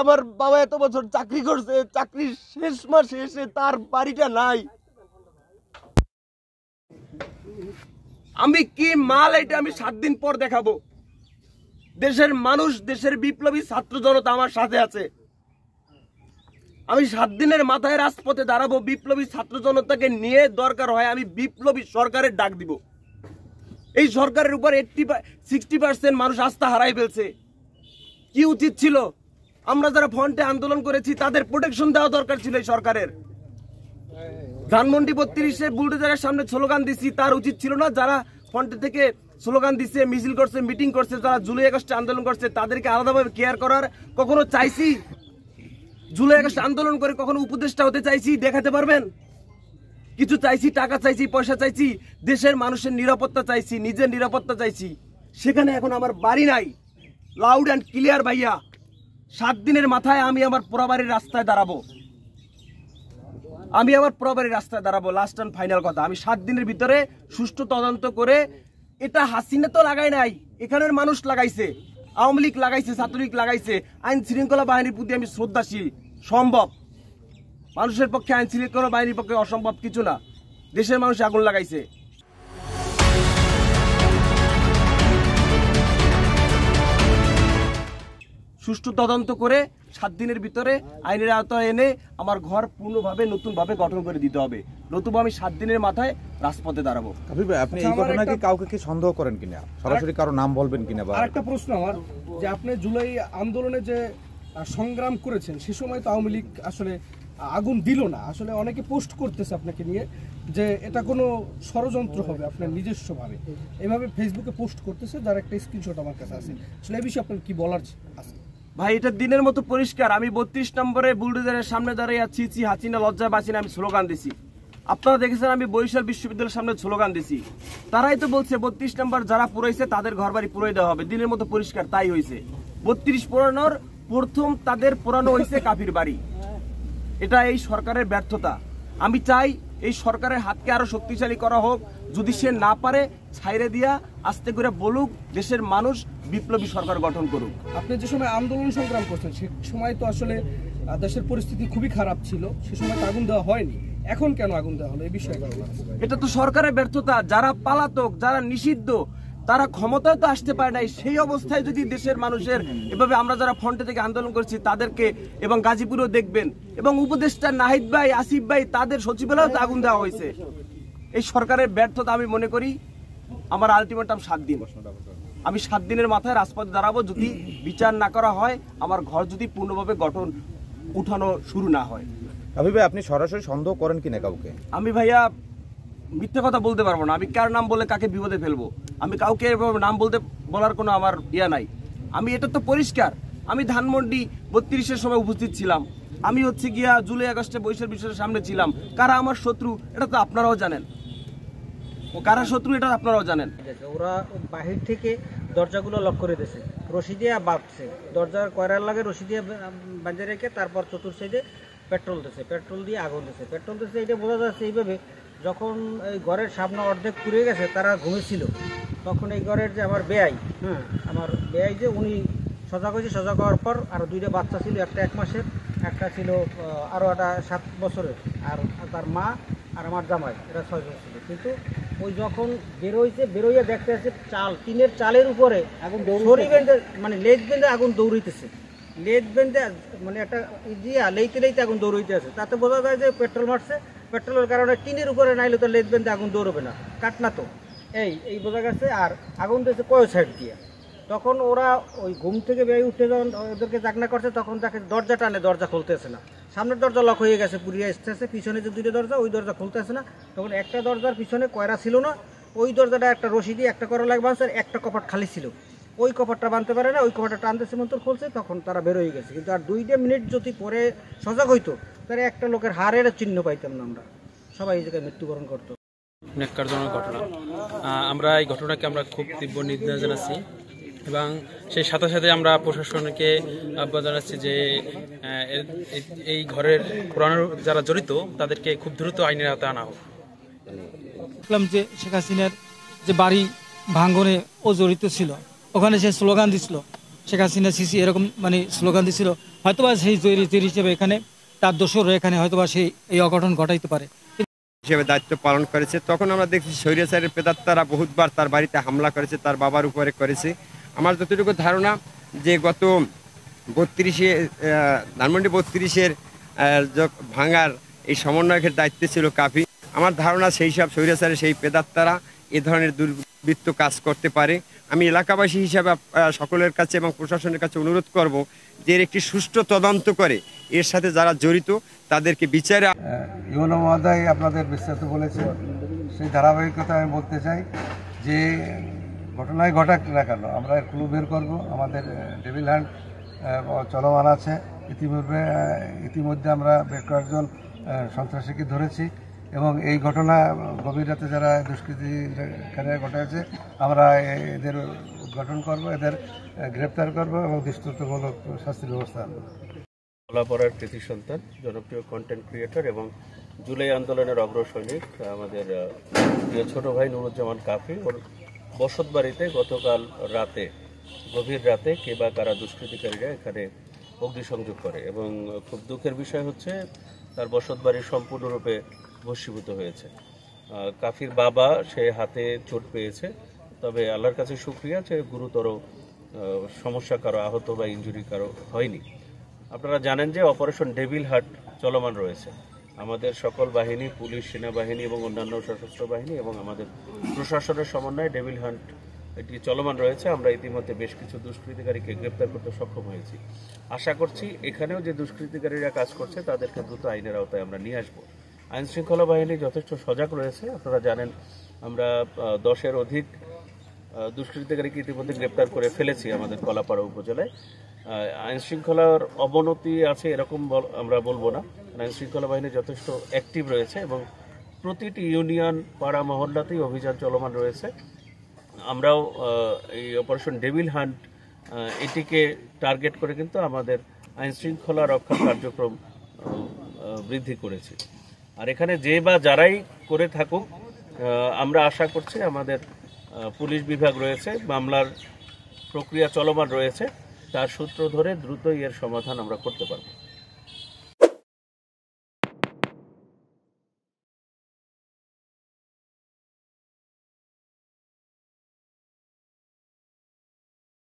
আমার বাবা এত বছর চাকরি করছে, চাকরির শেষ মাসে এসে তার বাড়িটা নাই। আমি কি মাল এটা আমি 7 দিন পর দেখাবো। দেশের মানুষ, দেশের বিপ্লবী ছাত্র জনতা আমার সাথে আছে। আমি 7 দিনের মাথায় রাজপথে দাঁড়াবো, বিপ্লবী ছাত্র জনতাকে নিয়ে দরকার হয় আমি বিপ্লবী সরকারের ডাক দিব। এই সরকারের উপর 60% মানুষ আস্থা হারাই ফেলছে। কি উচিত ছিল? আমরা যারা ফ্রন্টে আন্দোলন করেছি তাদের প্রোটেকশন দেওয়া দরকার ছিল এই সরকারের। ধানমন্ডি 32-এ বুলডোজারের সামনে স্লোগান দিছি, তার উচিত ছিল না? যারা ফ্রন্টে থেকে স্লোগান দিচ্ছে, মিছিল করছে, মিটিং করছে, যারা জুলাই আগস্টে আন্দোলন করছে তাদেরকে আলাদাভাবে কেয়ার করার কখনো চাইছি? জুলাই আগস্ট আন্দোলন করে কখনো উপদেষ্টা হতে চাইছি? দেখাতে পারবেন? কিছু চাইছি, টাকা চাইছি, পয়সা চাইছি, দেশের মানুষের নিরাপত্তা চাইছি, নিজের নিরাপত্তা চাইছি। সেখানে এখন আমার বাড়ি নাই। লাউড অ্যান্ড ক্লিয়ার ভাইয়া, 7 দিনের মাথায় আমি আমার পোড়াবাড়ির রাস্তায় দাঁড়াবো। লাস্ট অ্যান্ড ফাইনাল কথা, আমি 7 দিনের ভিতরে সুষ্ঠু তদন্ত করে, এটা হাসিনা তো লাগাই নাই, এখানের মানুষ লাগাইছে, আওয়ামী লীগ লাগাইছে, ছাত্রলীগ লাগাইছে। আইন শৃঙ্খলা বাহিনীর প্রতি আমি শ্রদ্ধাশীল। সম্ভব, মানুষের পক্ষে আইন শৃঙ্খলা বাহিনীর পক্ষে অসম্ভব কিছু না। দেশের মানুষ আগুন লাগাইছে। সুষ্ঠু তদন্ত করে 7 দিনের ভিতরে আইনের আওতায় এনে আমার ঘর পূর্ণভাবে নতুনভাবে গঠন করে দিতে হবে, নতুবা আমি 7 দিনের মাথায় রাজপথে দাঁড়াবো। আপনি এই ঘটনাকে কাউকে কি সন্দেহ করেন কিনা? সরাসরি কারো নাম বলবেন কিনা? আরেকটা প্রশ্ন আমার, যে আপনি জুলাই আন্দোলনে যে সংগ্রাম করেছেন সে সময় তো আওয়ামী লীগ আসলে আগুন দিল না। আসলে অনেকে পোস্ট করতেছে আপনাকে নিয়ে যে এটা কোনো ষড়যন্ত্র হবে আপনার নিজস্বভাবে, এভাবে ফেসবুকে পোস্ট করতেছে, যার একটা স্ক্রিনশট আমার কাছে আছে। আসলে এই বিষয়ে আপনার কি বলার আছে? ভাই, এটা দিনের মতো পরিষ্কার। আমি 32 নম্বরে বুলডোজারের সামনে দাঁড়িয়ে ছি হাসিনা লজ্জা বাঁচিনা আমি স্লোগান দিছি। আপনারা দেখেছেন আমি বরিশাল বিশ্ববিদ্যালয়ের সামনে স্লোগান দিছি। তারাই তো বলছে 32 নম্বর যারা পুরাইছে তাদের ঘর বাড়ি পুরাই দেওয়া হবে। দিনের মতো পরিষ্কার তাই হয়েছে। 32 পুরানোর প্রথম তাদের পুরানো হয়েছে কাফির বাড়ি। এটা এই সরকারের ব্যর্থতা। আমি চাই এই সরকারের হাতকে আরো শক্তিশালী করা হোক। যদি সে না পারে ছাইরে দিয়া আস্তে করে বলুক, দেশের মানুষ বিপ্লবী সরকার গঠন করুক। আপনি যে সময় আন্দোলন সংগ্রাম করছেন সে সময় তো আসলে দেশের পরিস্থিতি খুবই খারাপ ছিল, সে সময় আগুন দেওয়া হয়নি, এখন কেন আগুন দেওয়া হলো এই বিষয়ে? এটা তো সরকারের ব্যর্থতা। যারা পালাতক, যারা নিষিদ্ধ, তারা ক্ষমতায় তো আসতে পারে নাই। সেই অবস্থায় যদি দেশের মানুষের এভাবে, আমরা যারা ফ্রন্টে থেকে আন্দোলন করছি তাদেরকে, এবং গাজীপুরেও দেখবেন, এবং উপদেষ্টা নাহিদ ভাই, আসিফ ভাই, তাদের সচিবালয়েও তো আগুন দেওয়া হয়েছে। এই সরকারের ব্যর্থতা আমি মনে করি। আমার আলটিমেটাম 7 দিন। আমি 7 দিনের মাথায় রাজপথে দাঁড়াবো। যদি বিচার না করা হয়, আমার ঘর যদি পূর্ণভাবে উঠানো শুরু না হয়। আপনি সরাসরি সন্দেহ করেন কিনা কাউকে? আমি ভাইয়া মিথ্যে কথা বলতে পারবো না। আমি কার নাম বলে কাকে বিপদে ফেলবো? আমি কাউকে নাম বলার কোনো আমার নাই। আমি এটা তো পরিষ্কার। আমি ধানমন্ডি 32-এর সময় উপস্থিত ছিলাম। আমি গিয়া জুলাই আগস্টে বরিশাল বিশ্ববিদ্যালয়ের সামনে ছিলাম। কারা আমার শত্রু এটা তো আপনারাও জানেন, ও কারা শত্রু এটা আপনারাও জানেন। ওরা বাহির থেকে দরজাগুলো লক করে দিয়েছে, রশি দিয়ে বাঁধছে, দরজার কয়রার লাগে রশি দিয়ে বাঁধে রেখে তারপর চতুর সাইডে পেট্রোল দিয়েছে, পেট্রোল দিয়ে আগুন দিয়েছে। পেট্রোল দিয়েছে এটা বোঝা যাচ্ছে এইভাবে, যখন এই ঘরের সামনে অর্ধেক পুড়ে গেছে তারা ঘুমেছিল, তখন এই ঘরের যে আমার বেয়াই, আমার বেয়াই যে উনি সজাগ হয়েছে। সজাগ হওয়ার পর আরও 2টা বাচ্চা ছিল, একটা 1 মাসের, একটা ছিল আরও একটা 7 বছরের, আর তার মা আর আমার জামাই, এরা 6 জন ছিল। কিন্তু ওই যখন বেরোইয়া দেখতে আছে টিনের চালের উপরে আগুন দৌড়ি বেঁধে, মানে লেজ বেঁধে আগুন দৌড়াইতেছে, লেজ বেঁধে মানে একটা লেইতে আগুন দৌড়াইতে আছে। তাতে বোঝা যায় যে পেট্রোল মারছে, পেট্রোলের কারণে টিনের উপরে নাইলে তো লেজ বেঁধে আগুন দৌড়বে না, কাটনা তো এই বোঝা গেছে। আর আগুন দিয়েছে কয় সাইড দিয়ে। তখন ওরা ওই ঘুম থেকে বেরিয়ে উঠে যখন ওদেরকে জাগনা করছে, তখন তাকে দরজা টানে, দরজা খুলতেছে না। সামনের দরজা লক হয়ে গেছে, পুড়িয়ে আসতেছে। পিছনে যে 2টা দরজা, ওই দরজা খুলতেছে না। তখন একটা দরজার পিছনে কয়রা ছিল না, ওই দরজাটা একটা রশি দিয়ে একটা করা লাগবে, একটা কপাট খালি ছিল, ওই কপাটটা বাঁধতে পারে না, ওই কপাটটা টানতেছে মন্তর খুলছে, তখন তারা বেরোয় গেছে। কিন্তু আর 2 মিনিট যদি পরে সজাগ হইতো তাহলে একটা লোকের হারের চিহ্ন পাইতাম না, আমরা সবাই এই জায়গায় মৃত্যুবরণ করতো। ন্যাক্কারজনক ঘটনা। আমরা এই ঘটনাকে আমরা খুব তীব্র নিন্দা জানাচ্ছি, এবং সেই সাথে সাথে আমরা প্রশাসনকে আহ্বান জানাচ্ছি যে এই ঘরের পুরানো যারা জড়িত তাদেরকে খুব দ্রুত আইনের আওতায় আনা হোক। দেখলাম যে শেখ হাসিনার যে বাড়ি ভাঙ্গনে ও জড়িত ছিল, ওখানে সে স্লোগান দিছিল, শেখ হাসিনা সিসি এরকম মানে স্লোগান দিছিল, হয়তোবা সেই চোর হিসেবে এখানে তার দোষর এখানে হয়তোবা সেই এই অঘটন ঘটাইতে পারে হিসেবে দায়িত্ব পালন করেছে। তখন আমরা দেখছি স্বৈরাচারের প্রেতাত্মারা বহুতবার তার বাড়িতে হামলা করেছে, তার বাবার উপরে করেছে। আমার যতটুকু ধারণা যে গত 32-এ ধানমন্ডি 32-এর ভাঙার এই সমন্বয়কের দায়িত্বে ছিল কাফি। আমার ধারণা সেই সব স্বৈরাচারের সেই প্রেতাত্মারা এ ধরনের দুর্বৃত্ত কাজ করতে পারে। আমি এলাকাবাসী হিসাবে সকলের কাছে এবং প্রশাসনের কাছে অনুরোধ করব যে এর একটি সুষ্ঠু তদন্ত করে এর সাথে যারা জড়িত তাদেরকে বিচারে। ইউনো মহোদয় আপনাদের বিস্তারিত বলেছে, সেই ধারাবাহিকতা আমি বলতে চাই যে ঘটনায় ঘটাক না কেন আমরা ক্লু বের করবো। আমাদের ডেভিল হান্ট চলমান আছে। ইতিমধ্যে আমরা বেশ কয়েকজন সন্ত্রাসীকে ধরেছি এবং এই ঘটনা গভীর রাতে যারা দুষ্কৃতিকারী ঘটেছে আমরা এদের উদ্ঘাটন করব, এদের গ্রেপ্তার করব এবং দৃষ্টান্তমূলক শাস্তির ব্যবস্থা আনব। কলাপাড়ার কৃতি সন্তান, জনপ্রিয় কন্টেন্ট ক্রিয়েটর এবং জুলাই আন্দোলনের অগ্রসৈনিক আমাদের প্রিয় ছোট ভাই নুরুজ্জামান কাফি, ওর বসত বাড়িতে গতকাল রাতে গভীর রাতে কে বা কারা দুষ্কৃতিকারীরা এখানে অগ্নিসংযোগ করে এবং খুব দুঃখের বিষয় হচ্ছে তার বসত বাড়ি সম্পূর্ণরূপে ভস্মীভূত হয়েছে। কাফির বাবা সে হাতে চোট পেয়েছে, তবে আল্লাহর কাছে শুকরিয়া যে গুরুতর সমস্যা কারো আহত বা ইনজুরি কারো হয়নি। আপনারা জানেন যে অপারেশন ডেভিল হান্ট চলমান রয়েছে। আমাদের সকল বাহিনী, পুলিশ, সেনাবাহিনী এবং অন্যান্য সশস্ত্র বাহিনী এবং আমাদের প্রশাসনের সমন্বয়ে ডেভিল হান্ট এটি চলমান রয়েছে। আমরা ইতিমধ্যে বেশ কিছু দুষ্কৃতিকারীকে গ্রেপ্তার করতে সক্ষম হয়েছি। আশা করছি এখানেও যে দুষ্কৃতিকারীরা কাজ করছে তাদেরকে দ্রুত আইনের আওতায় আমরা নিয়ে আসবো। আইন শৃঙ্খলা বাহিনী যথেষ্ট সজাগ রয়েছে। আপনারা জানেন আমরা 10-এর অধিক দুষ্কৃতিকারীকে ইতিমধ্যে গ্রেপ্তার করে ফেলেছি আমাদের কলাপাড়া উপজেলায়। আইন শৃঙ্খলার অবনতি আছে এরকম আমরা বলবো না। আইন শৃঙ্খলা বাহিনী যথেষ্ট অ্যাক্টিভ রয়েছে এবং প্রতিটি ইউনিয়ন, পাড়া, মহল্লাতেই অভিযান চলমান রয়েছে। আমরাও এই অপারেশন ডেভিল হান্ট এটিকে টার্গেট করে কিন্তু আমাদের আইন শৃঙ্খলা রক্ষার কার্যক্রম বৃদ্ধি করেছি। আর এখানে যে বা যারাই করে থাকুক আমরা আশা করছি আমাদের পুলিশ বিভাগ রয়েছে, মামলার প্রক্রিয়া চলমান রয়েছে, তার সূত্র ধরে দ্রুতই এর সমাধান আমরা করতে পারব।